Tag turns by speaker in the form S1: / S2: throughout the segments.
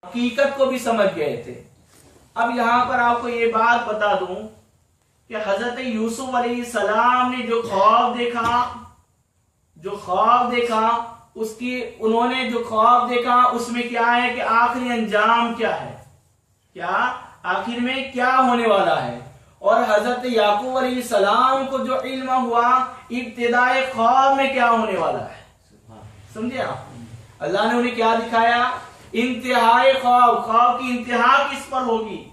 S1: حقیقت کو بھی سمجھ گئے تھے۔ اب یہاں پر آپ کو یہ بات بتا دوں کہ حضرت یوسف علیہ السلام نے جو خواب دیکھا اس کی انہوں نے جو خواب دیکھا اس میں کیا ہے کہ آخری انجام کیا ہے، کیا آخر میں کیا ہونے والا ہے۔ اور حضرت یعقوب علیہ السلام کو جو علم ہوا ابتدائے خواب میں کیا ہونے والا ہے، سمجھے آپ؟ اللہ نے انہیں کیا دکھایا؟ انتہائی خواب کی انتہا کس پر ہوگی؟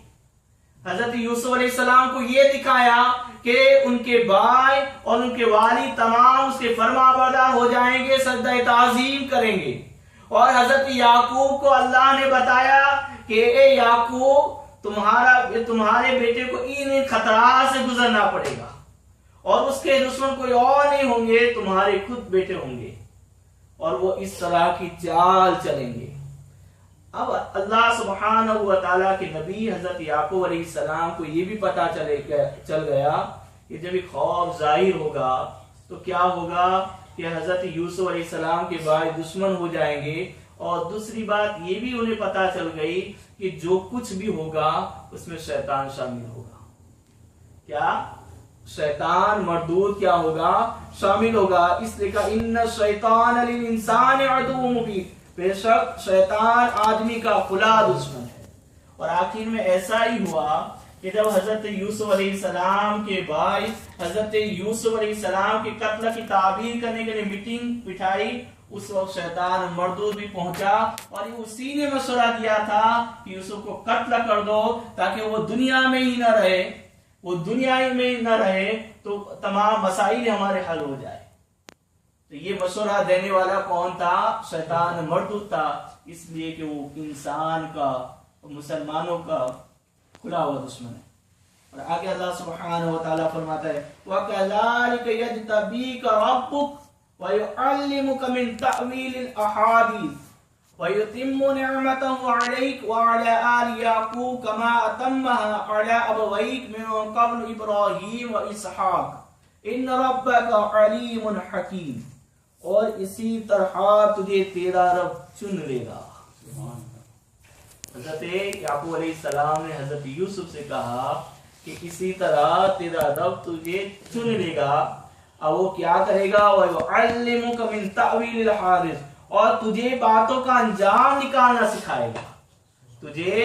S1: حضرت یوسف علیہ السلام کو یہ دکھایا کہ ان کے بھائی اور ان کے والد تمام اس کے فرما بردار ہو جائیں گے، سجدہ تعظیم کریں گے۔ اور حضرت یعقوب کو اللہ نے بتایا کہ اے یعقوب تمہارے بیٹے کو ان خطرات سے گزرنا پڑے گا، اور اس کے دشمن کوئی اور نہیں ہوں گے، تمہارے خود بیٹے ہوں گے، اور وہ اس طرح کی چال چلیں گے۔ اب اللہ سبحانہ و تعالیٰ کے نبی حضرت یعقوب علیہ السلام کو یہ بھی پتا چل گیا کہ جب یہ خواب ظاہر ہوگا تو کیا ہوگا کہ حضرت یوسف علیہ السلام کے بھائی دشمن ہو جائیں گے، اور دوسری بات یہ بھی انہیں پتا چل گئی کہ جو کچھ بھی ہوگا اس میں شیطان شامل ہوگا۔ کیا؟ شیطان مردود کیا ہوگا؟ شامل ہوگا۔ اس لیے کہا ان الشیطان للانسان عدو مبین، بے شک شیطان آدمی کا کھلا دشمن ہے۔ اور آخر میں ایسا ہی ہوا کہ جب حضرت یوسف علیہ السلام کے بھائی حضرت یوسف علیہ السلام کے قتل کی تعبیر کرنے کے لیے میٹنگ بٹھائی، اس وقت شیطان مردود بھی پہنچا، اور اسی نے مشورہ دیا تھا کہ یوسف کو قتل کر دو تاکہ وہ دنیا میں ہی نہ رہے، تو تمام مسائل ہمارے حل ہو جائے۔ تو یہ مشورہ دینے والا کون تھا؟ شیطان مردود تھا، اس لیے کہ وہ انسان کا، مسلمانوں کا کھلا ہوا دشمن ہے۔ اور آگے اللہ سبحانہ و تعالیٰ فرماتا ہے وَكَذَلِكَ يَجْتَبِيكَ رَبُّكَ وَيُعَلِّمُكَ مِن تَأْوِيلِ الْأَحَادِيثِ وَيُتِمُّ نِعْمَتَهُ عَلَيْكَ وَعَلَى آلِ يَعْقُوبَ كَمَا أَتَمَّهَا عَلَى أَبَوَيْكَ مِن قَبْلُ إِبْرَاهِيمَ وَإِسْحَاقَ إِنَّ رَبَّكَ عَلِيمٌ حَكِيمٌ۔ اور اسی طرح تجھے تیرا رب چن لے گا۔ حضرت یعقوب علیہ السلام نے حضرت یوسف سے کہا کہ اسی طرح تیرا رب تجھے چن لے گا، اور وہ کیا کرے گا؟ وَيُعَلِّمُكَ مِن تَأْوِيلِ الْأَحَادِيثِ، اور تجھے باتوں کا انجام نکالنا سکھائے گا، تجھے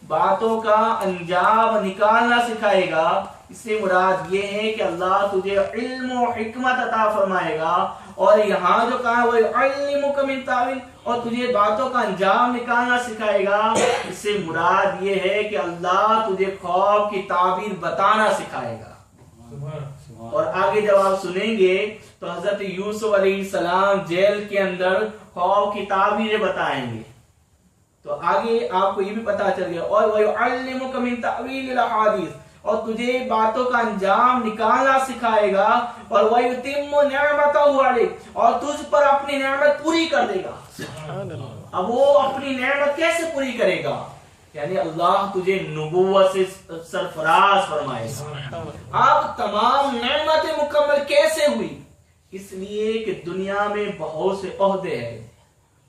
S1: باتوں کا انجام نکالنا سکھائے گا۔ اس سے مراد یہ ہے کہ اللہ تجھے علم و حکمت عطا فرمائے گا، اور یہاں جو کہا وہ علمک من تاویل، اور تجھے باتوں کا انجام نکالنا سکھائے گا، اس سے مراد یہ ہے کہ اللہ تجھے خواب کی تعبیر بتانا سکھائے گا۔ اور آگے جب آپ سنیں گے تو حضرت یوسف علیہ السلام جیل کے اندر خواب کی تعبیریں بتائیں گے، تو آگے آپ کو یہ بھی پتا چل گیا۔ اور وَيُعَلِّمُكَ مِن تَأْوِيلِ الْأَحَادِيثِ، اور تجھے باتوں کا انجام نکالنا سکھائے گا، اور وَيُتِمُّ نِعْمَتَهُ عَلَيْكَ، اور تجھ پر اپنی نعمت پوری کر دے گا۔ اب وہ اپنی نعمت کیسے پوری کرے گا؟ یعنی اللہ تجھے نبوت سے سرفراز فرمائے گا۔ اب تمام نعمتیں مکمل کیسے ہوئی؟ اس لیے کہ دنیا میں بہت سے عہدے ہیں،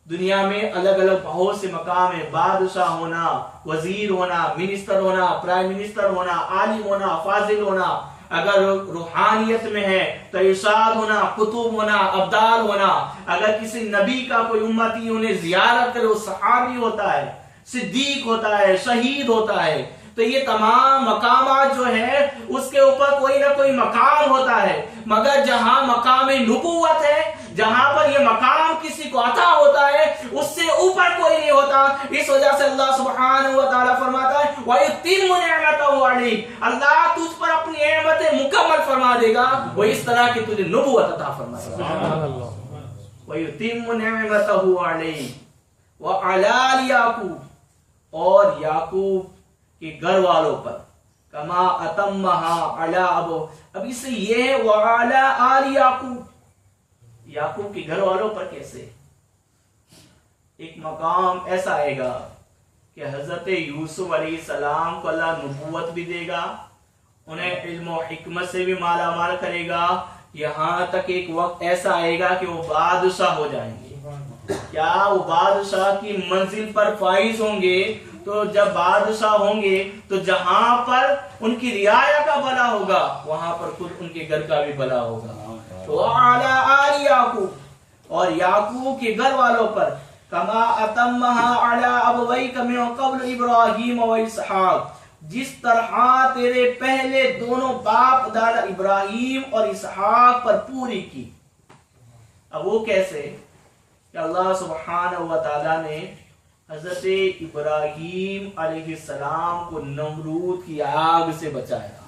S1: دنیا میں الگ الگ بہت سے مقام ہیں، بادشاہ ہونا، وزیر ہونا، منسٹر ہونا، پرائم منسٹر ہونا، عالم ہونا، فاضل ہونا، اگر روحانیت میں ہے تو ارشاد ہونا، قطب ہونا، ابدال ہونا، اگر کسی نبی کا کوئی امتی انہیں زیارت کرے وہ صحابی ہوتا ہے، صدیق ہوتا ہے، شہید ہوتا ہے۔ تو یہ تمام مقامات جو ہے اس کے اوپر کوئی نہ کوئی مقام ہوتا ہے، مگر جہاں مقام نبوت ہے، جہاں پر یہ مقام کسی کو عطا ہوتا ہے، اس سے اوپر کوئی نہیں ہوتا۔ اس وجہ سے اللہ سبحانہ و تعالیٰ فرماتا ہے وَيُتِمُّ نِعْمَتَهُ عَلَيْكَ، اللہ تجھ پر اپنی نعمتیں مکمل فرما دے گا، وہ اس طرح کہ تجھے نبوت عطا فرمائے گا۔ وَيُتِمُّ نِعْمَتَهُ عَلَيْكَ وَعَلَى يَعْقُوبَ، اور یعقوب کے گھر والوں پر، کما اتمہا علی ابو، اب اس سے یہ ہے وعلی آل یعقوب، یعقوب کے گھر والوں پر کیسے؟ ایک مقام ایسا آئے گا کہ حضرت یوسف علیہ السلام کو اللہ نبوت بھی دے گا، انہیں علم و حکمت سے بھی مالا مال کرے گا، یہاں تک ایک وقت ایسا آئے گا کہ وہ بادشاہ ہو جائیں گے۔ کیا وہ بادشاہ کی منزل پر فائز ہوں گے؟ تو جب بادشاہ ہوں گے تو جہاں پر ان کی رعایا کا بھلا ہوگا وہاں پر خود ان کے گھر کا بھی بھلا ہوگا. تو وعلی آل یعقوب، اور یعقوب کے گھر والوں پر، کما اتمها علی ابویک من قبل ابراہیم و اسحاق، جس طرح تیرے پہلے دونوں باپ دادا ابراہیم اور اسحاق پر پوری کی. اب وہ کیسے کہ اللہ سبحانہ و تعالی نے حضرت ابراہیم علیہ السلام کو نمرود کی آگ سے بچایا،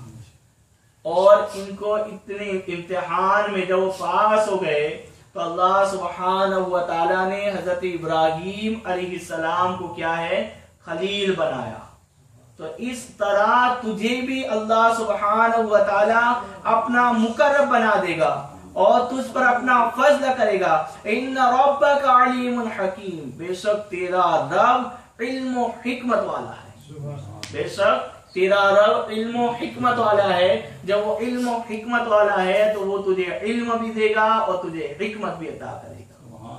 S1: اور ان کو اتنے امتحان میں جب وہ پاس ہو گئے تو اللہ سبحانہ و تعالی نے حضرت ابراہیم علیہ السلام کو کیا ہے؟ خلیل بنایا. تو اس طرح تجھے بھی اللہ سبحانہ و تعالی اپنا مقرب بنا دے گا اور تجھ پر اپنا فضل کرے گا. ان ربک علیم حکیم، بے شک تیرا رب علم و حکمت والا ہے. بے شک تیرا رب علم و حکمت والا ہے. جب وہ علم و حکمت والا ہے تو وہ تجھے علم بھی دے گا اور تجھے حکمت بھی عطا کرے گا.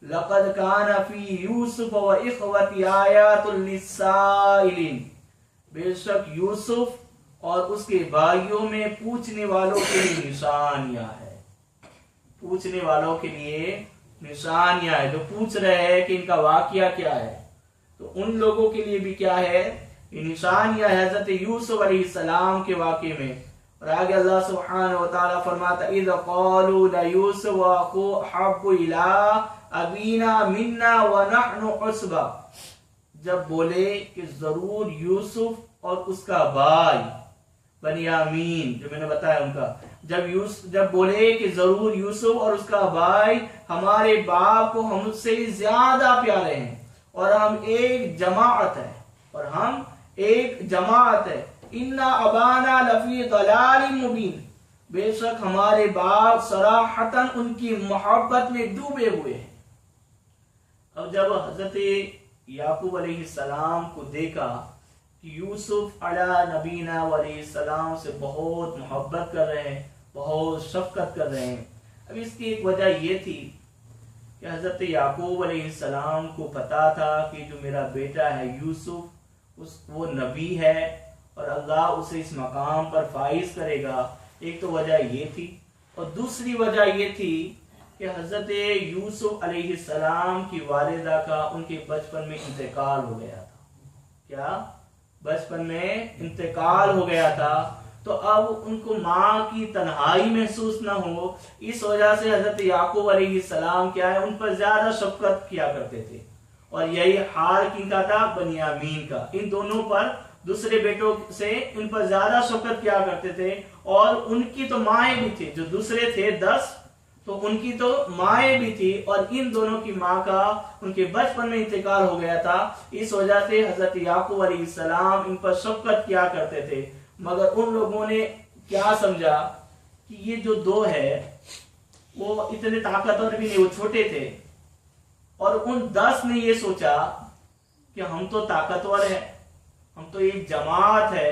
S1: لقد کان فی یوسف و اخوتی آیات للسائلین، بے شک یوسف اور اس کے بھائیوں میں پوچھنے والوں کے لیے نشانیاں ہے. پوچھنے والوں کے لیے نشانیاں ہے، جو پوچھ رہے ہیں کہ ان کا واقعہ کیا ہے، تو ان لوگوں کے لیے بھی کیا ہے؟ یہ نشانیاں ہے حضرت یوسف علیہ السلام کے واقعے میں. اور آگے اللہ سبحانہ و تعالیٰ فرماتا اذ قالوا لیوسف واخوہ احب الی ابینا منا ونحن عصبہ، جب بولے کہ ضرور یوسف اور اس کا بھائی بنیامین، جو میں نے بتایا ان کا، جب بولے کہ ضرور یوسف اور اس کا بھائی ہمارے باپ کو ہم سے زیادہ پیارے ہیں اور ہم ایک جماعت ہے. انا ابانا لفی ضلال مبین، بے شک ہمارے باپ صراحتاً ان کی محبت میں ڈوبے ہوئے ہیں. اب جب حضرت یعقوب علیہ السلام کو دیکھا کہ یوسف علیہ نبینا علیہ السلام سے بہت محبت کر رہے ہیں، بہت شفقت کر رہے ہیں. اب اس کی ایک وجہ یہ تھی کہ حضرت یعقوب علیہ السلام کو پتا تھا کہ جو میرا بیٹا ہے یوسف وہ نبی ہے اور اللہ اسے اس مقام پر فائز کرے گا. ایک تو وجہ یہ تھی، اور دوسری وجہ یہ تھی کہ حضرت یوسف علیہ السلام کی والدہ کا ان کے بچپن میں انتقال ہو گیا تھا. کیا؟ بچپن میں انتقال ہو گیا تھا. تو اب ان کو ماں کی تنہائی محسوس نہ ہو، اس وجہ سے حضرت یعقوب علیہ السلام کیا ہے؟ ان پر زیادہ شفقت کیا کرتے تھے. اور یہی حال کن کا تھا؟ بنیامین کا. ان دونوں پر، دوسرے بیٹوں سے ان پر زیادہ شفقت کیا کرتے تھے. اور ان کی تو مائیں بھی تھی، جو دوسرے تھے 10، تو ان کی تو مائیں بھی تھی، اور ان دونوں کی ماں کا ان کے بچپن میں انتقال ہو گیا تھا. اس وجہ سے حضرت یعقوب علیہ السلام ان پر شفقت کیا کرتے تھے. مگر ان لوگوں نے کیا سمجھا کہ یہ جو دو ہے وہ اتنے طاقتور بھی نہیں، وہ چھوٹے تھے. اور ان 10 نے یہ سوچا کہ ہم تو طاقتور ہیں، ہم تو ایک جماعت ہے،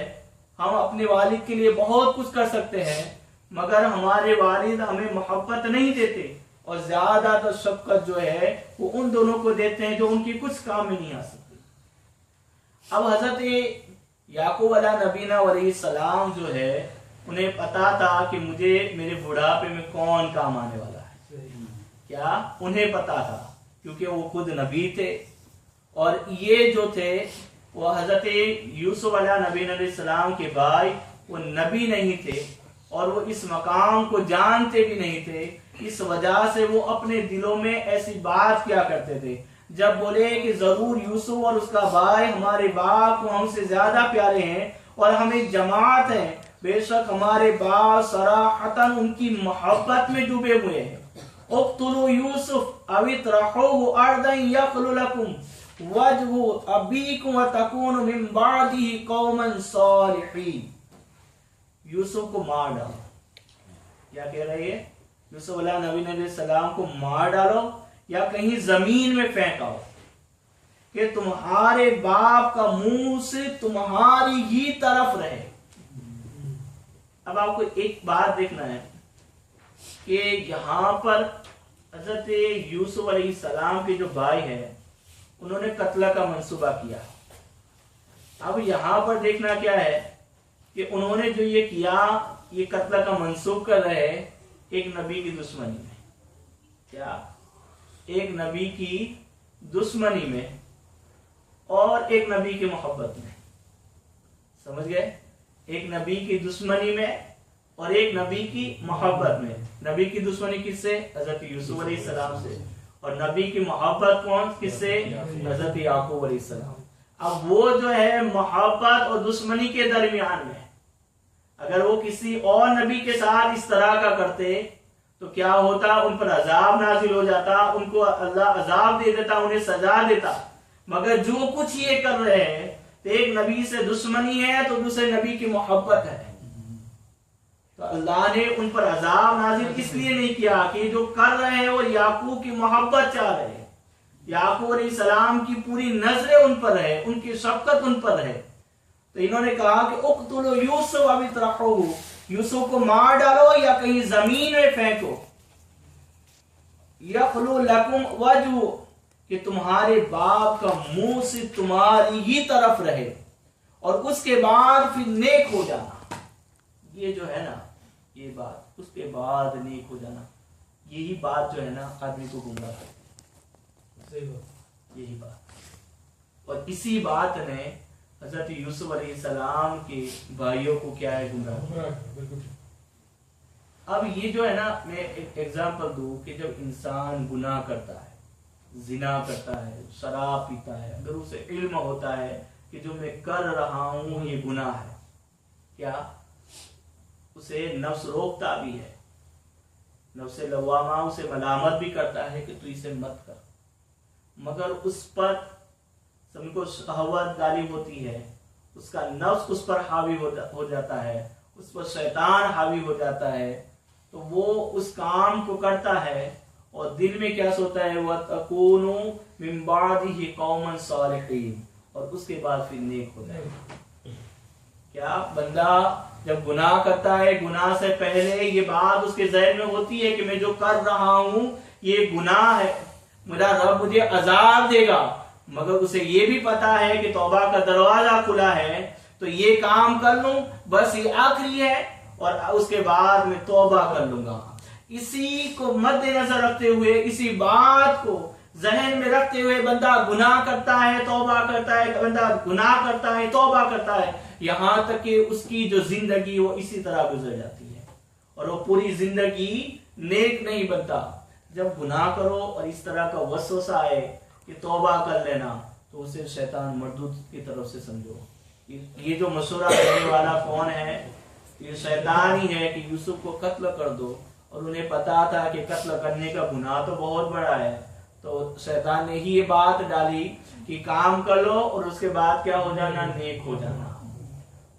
S1: ہم اپنے والد کے لیے بہت کچھ کر سکتے ہیں، مگر ہمارے والد ہمیں محبت نہیں دیتے، اور زیادہ تر شفقت جو ہے وہ ان دونوں کو دیتے ہیں جو ان کی کچھ کام میں نہیں آ سکتے. اب حضرت یعقوب علیہ نبینا علیہ السلام جو ہے انہیں پتا تھا کہ مجھے میرے بڑھاپے میں کون کام آنے والا ہے. کیا؟ انہیں پتا تھا، کیونکہ وہ خود نبی تھے، اور یہ جو تھے وہ حضرت یوسف علیہ نبینا علیہ السلام کے بھائی وہ نبی نہیں تھے، اور وہ اس مقام کو جانتے بھی نہیں تھے. اس وجہ سے وہ اپنے دلوں میں ایسی بات کیا کرتے تھے. جب بولے کہ ضرور یوسف اور اس کا بھائی ہمارے باپ کو ہم سے زیادہ پیارے ہیں اور ہم ایک جماعت ہیں، بے شک ہمارے باپ صراحتاً ان کی محبت میں ڈوبے ہوئے ہیں. اقتلوا یوسف او اطرحوه ارضا یخل لکم وجہ ابیکم وتکونوا من بعدہ قوما صالحین. یوسف کو مار ڈالو. کیا کہہ رہی ہے؟ یوسف علیہ نبی علیہ السلام کو مار ڈالو یا کہیں زمین میں پھینکاؤ کہ تمہارے باپ کا منہ سے تمہاری ہی طرف رہے. اب آپ کو ایک بات دیکھنا ہے کہ یہاں پر حضرت یوسف علیہ السلام کے جو بھائی ہیں انہوں نے قتل کا منصوبہ کیا. اب یہاں پر دیکھنا کیا ہے کہ انہوں نے جو یہ کیا، یہ قتل کا منصوب کر رہے ایک نبی کی دشمنی میں. کیا؟ ایک نبی کی دشمنی میں اور ایک نبی کی محبت میں. سمجھ گئے؟ ایک نبی کی دشمنی میں اور ایک نبی کی محبت میں. نبی کی دشمنی کس سے؟ حضرت یوسف علیہ السلام سے. اور نبی کی محبت کون کس سے؟ حضرت یعقوب علیہ السلام. اب وہ جو ہے محبت اور دشمنی کے درمیان میں، اگر وہ کسی اور نبی کے ساتھ اس طرح کا کرتے تو کیا ہوتا؟ ان پر عذاب نازل ہو جاتا، ان کو اللہ عذاب دے دیتا، انہیں سزا دیتا. مگر جو کچھ یہ کر رہے ہیں، تو ایک نبی سے دشمنی ہے تو دوسرے نبی کی محبت ہے، تو اللہ نے ان پر عذاب نازل اس لیے نہیں کیا کہ جو کر رہے ہیں وہ یعقوب کی محبت چاہ رہے ہیں. یعقوب علیہ السلام کی پوری نظریں ان پر ہے، ان کی شفقت ان پر ہے. تو انہوں نے کہا کہ اقتلوا یوسف او اطرحوه، یوسف کو مار ڈالو یا کہیں زمین میں پھینکو. یخلو لکم وجہ، کہ تمہارے باپ کا منہ سے تمہاری ہی طرف رہے اور اس کے بعد پھر نیک ہو جانا. یہ جو ہے نا، یہ بات اس کے بعد نیک ہو جانا، یہی بات جو ہے نا آدمی کو گمراہ کرتی ہے. یہی بات، اور اسی بات نے حضرت یوسف علیہ السلام کے بھائیوں کو کیا ہے؟ گمراہ. اب یہ جو ہے نا، میں ایک ایگزامپل دوں کہ جب انسان گناہ کرتا ہے، زنا کرتا ہے، شراب پیتا ہے، اگر اسے علم ہوتا ہے کہ جو میں کر رہا ہوں یہ گناہ ہے، کیا اسے نفس روکتا بھی ہے، نفس لوامہ اسے ملامت بھی کرتا ہے کہ تو اسے مت کر، مگر اس پر سب کو شہوت ڈالی ہوتی ہے، اس کا نفس اس پر حاوی ہو جاتا ہے، اس پر شیطان حاوی ہو جاتا ہے، تو وہ اس کام کو کرتا ہے اور دل میں کیا سوچتا ہے؟ وَتَكُونُوا مِن بَعْدِهِ قَوْمًا صَالِحِينَ، اور اس کے بعد پھر نیک ہو جائے. کیا بندہ جب گناہ کرتا ہے، گناہ سے پہلے یہ بات اس کے ذہن میں ہوتی ہے کہ میں جو کر رہا ہوں یہ گناہ ہے، میرا رب مجھے عذاب دے گا، مگر اسے یہ بھی پتا ہے کہ توبہ کا دروازہ کھلا ہے، تو یہ کام کر لوں، بس یہ آخری ہے اور اس کے بعد میں توبہ کر لوں گا. اسی کو مد نظر رکھتے ہوئے، اسی بات کو ذہن میں رکھتے ہوئے بندہ گناہ کرتا ہے، توبہ کرتا ہے، بندہ گناہ کرتا ہے، توبہ کرتا ہے، یہاں تک کہ اس کی جو زندگی وہ اسی طرح گزر جاتی ہے اور وہ پوری زندگی نیک نہیں بنتا. جب گناہ کرو اور اس طرح کا وسوسہ آئے کہ توبہ کر لینا، تو اسے شیطان مردود کی طرف سے سمجھو. یہ جو مشورہ دینے والا کون ہے؟ یہ شیطان ہی ہے کہ یوسف کو قتل کر دو، اور انہیں پتا تھا کہ قتل کرنے کا گناہ تو بہت بڑا ہے، تو شیطان نے ہی یہ بات ڈالی کہ کام کر لو اور اس کے بعد کیا ہو جانا؟ نیک ہو جانا.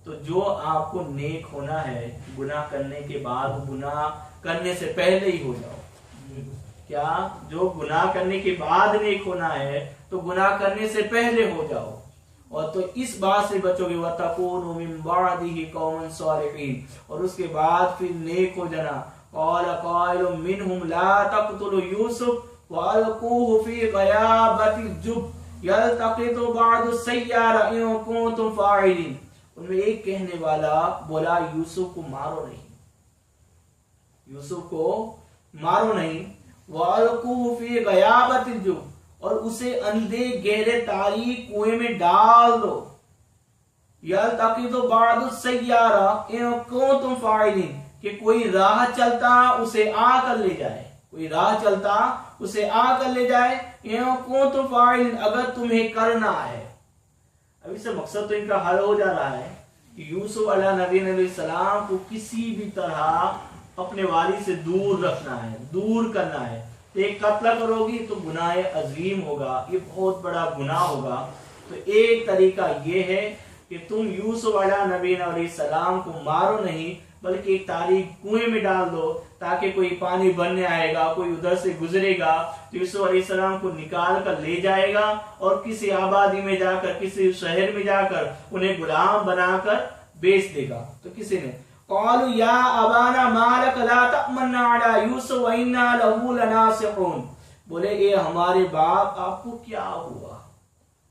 S1: تو جو آپ کو نیک ہونا ہے، گناہ کرنے کے بعد گناہ کرنے سے پہلے ہی ہو جاؤ. کیا جو گناہ کرنے کے بعد نیک ہونا ہے تو گناہ کرنے سے پہلے ہو جاؤ، اور تو اس بات سے بچو گے. وَتَكُونُوا مِن بَعْدِهِ قَوْمًا صَالِحِينَ، اور اس کے بعد پھر نیک ہو جانا. قَالَ قَائِلٌ مِّنْهُمْ لَا تَقْتُلُوا يُوسُفَ وَأَلْقُوهُ فِي غَيَابَتِ الْجُبِّ يَلْتَقِطْهُ بَعْضُ السَّيَّارَةِ إِن كُنتُمْ فَاعِلِينَ. ان میں ایک کہنے والا بولا یوسف کو مارو نہیں، یوسف کو مارو نہیں. وَأَلْقُوهُ فِي غَيَابَتِ الْجُبِّ، اور اسے اندھے گہرے تاریک کنویں میں ڈال دو. يَلْتَقِطْهُ بَعْضُ السَّيَّارَةِ إِن كُنتُمْ فَاعِلِينَ، کہ کوئی راہ چلتا اسے آ کر لے جائے، کوئی راہ چلتا اسے آ کر لے جائے. إِن كُنتُمْ فَاعِلِينَ، اگر تمہیں کرنا ہے. اب اس سے مقصد تو ان کا حل ہو جا رہا ہے کہ یوسف علیہ نبی علیہ السلام کو کسی بھی طرح اپنے والد سے دور رکھنا ہے، دور کرنا ہے. ایک قتل کرو گی تو گناہ عظیم ہوگا، یہ بہت بڑا گناہ ہوگا. تو ایک طریقہ یہ ہے کہ تم یوسف علیہ نبی علیہ السلام کو مارو نہیں، بلکہ ایک تاریک کنویں میں ڈال دو، تاکہ کوئی پانی بھرنے آئے گا، کوئی ادھر سے گزرے گا تو یوسف علیہ السلام کو نکال کر لے جائے گا اور کسی آبادی میں جا کر، کسی شہر میں جا کر انہیں غلام بنا کر بیچ دے گا. تو کسی نے قالوا یا ابانا ما لک لا تأمنا علی یوسف وإنا لہ لناصحون، بولے اے ہمارے باپ آپ کو کیا ہوا؟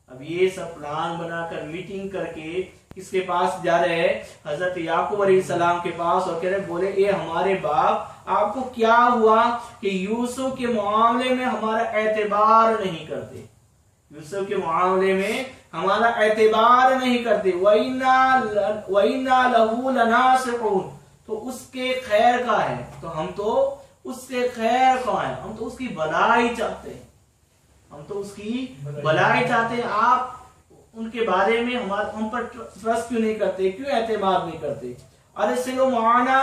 S1: اب یہ سب پلان بنا کر میٹنگ کر کے کس کے پاس جا رہے ہیں؟ حضرت یعقوب علیہ السلام کے پاس، اور کہہ رہے بولے اے ہمارے باپ آپ کو کیا ہوا کہ یوسف کے معاملے میں ہمارا اعتبار نہیں کرتے، یوسف کے معاملے میں ہمارا اعتبار نہیں کرتے، وَإِنَّا لَهُ لَنَاصِحُونَ، تو اس کے خیر کا ہے، تو ہم تو اس کے خیر کا ہے، ہم تو اس کی بھلائی چاہتے ہیں، ہم تو اس کی بھلائی چاہتے ہیں، آپ ان کے بارے میں ہم پر ٹرسٹ کیوں نہیں کرتے، کیوں اعتماد نہیں کرتے؟ ارسلوا معنا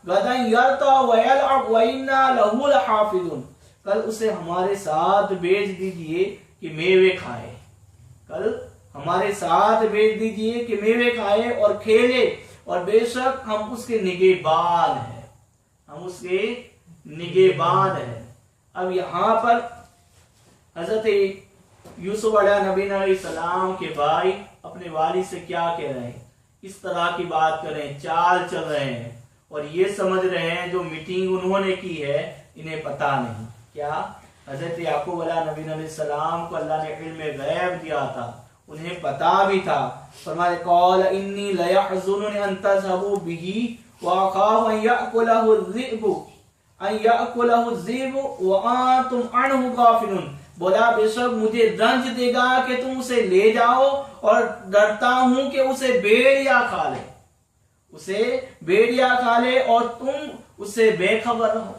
S1: غدا یرتع ویلعب وإنا لہ لحافظون، کل اسے ہمارے ساتھ بھیج دیجئے کہ میوے کھائے، کل ہمارے ساتھ بھیج دیجئے کہ میوے کھائے اور کھیلے، اور بے شک ہم اس کے نگہبان ہیں، ہم اس کے نگہبان ہیں۔ اب یہاں پر حضرت یوسف علیہ نبی علیہ السلام کے بھائی اپنے والد سے کیا کہہ رہے ہیں، اس طرح کی بات کر رہے ہیں، چال چل رہے ہیں، اور یہ سمجھ رہے ہیں جو میٹنگ انہوں نے کی ہے انہیں پتا نہیں۔ کیا؟ حضرت یعقوب علیہ نبی علیہ السلام کو اللہ نے علم غیب دیا تھا، انہیں پتا بھی تھا۔ فرمائے قال انی لیحزننی ان تذهبوا به واخاف ان یأکلہ الذئب وانتم عنہ غافلون، بولا بے شک مجھے رنج دے گا کہ تم اسے لے جاؤ، اور ڈرتا ہوں کہ اسے بھیڑیا کھا لے، اسے بھیڑیا کھا لے اور تم اسے بے خبر رہو۔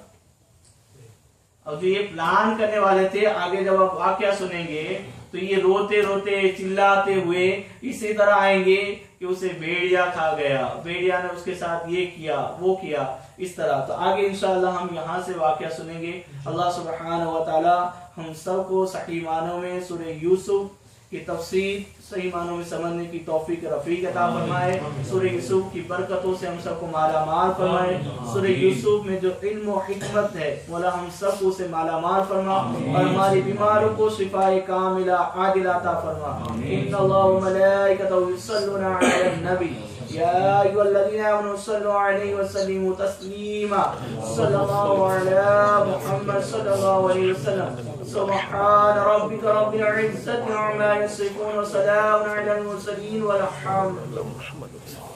S1: اور جو یہ پلان کرنے والے تھے، آگے جب آپ واقعہ سنیں گے تو یہ روتے روتے چلاتے ہوئے اسی طرح آئیں گے کہ اسے بھیڑیا کھا گیا، بھیڑیا نے اس کے ساتھ یہ کیا وہ کیا، اس طرح۔ تو آگے انشاءاللہ ہم یہاں سے واقعہ سنیں گے۔ اللہ سبحانہ وتعالی ہم سب کو صحیح معنوں میں سورہ یوسف کی تفسیر صحیح معنوں میں سمجھنے کی توفیق رفیق عطا فرمائے، سورہ یوسف کی برکتوں سے ہم سب کو مالا مال فرمائے، سورہ یوسف میں جو علم و حکمت ہے مولا ہم سب کو اسے مالا مال فرما، اور ہماری بیماروں کو شفاء کاملہ عاجلہ عطا فرما۔ ان اللہ و ملائکتہ یصلون علی النبی یا ایھا الذین آمنوا صلوا علیہ وسلموا تسلیما، صلی اللہ علی محمد صلی اللہ علیہ وسلم۔ سبحان ربک رب العزة عما یصفون وسلام علی المرسلین والحمد للہ۔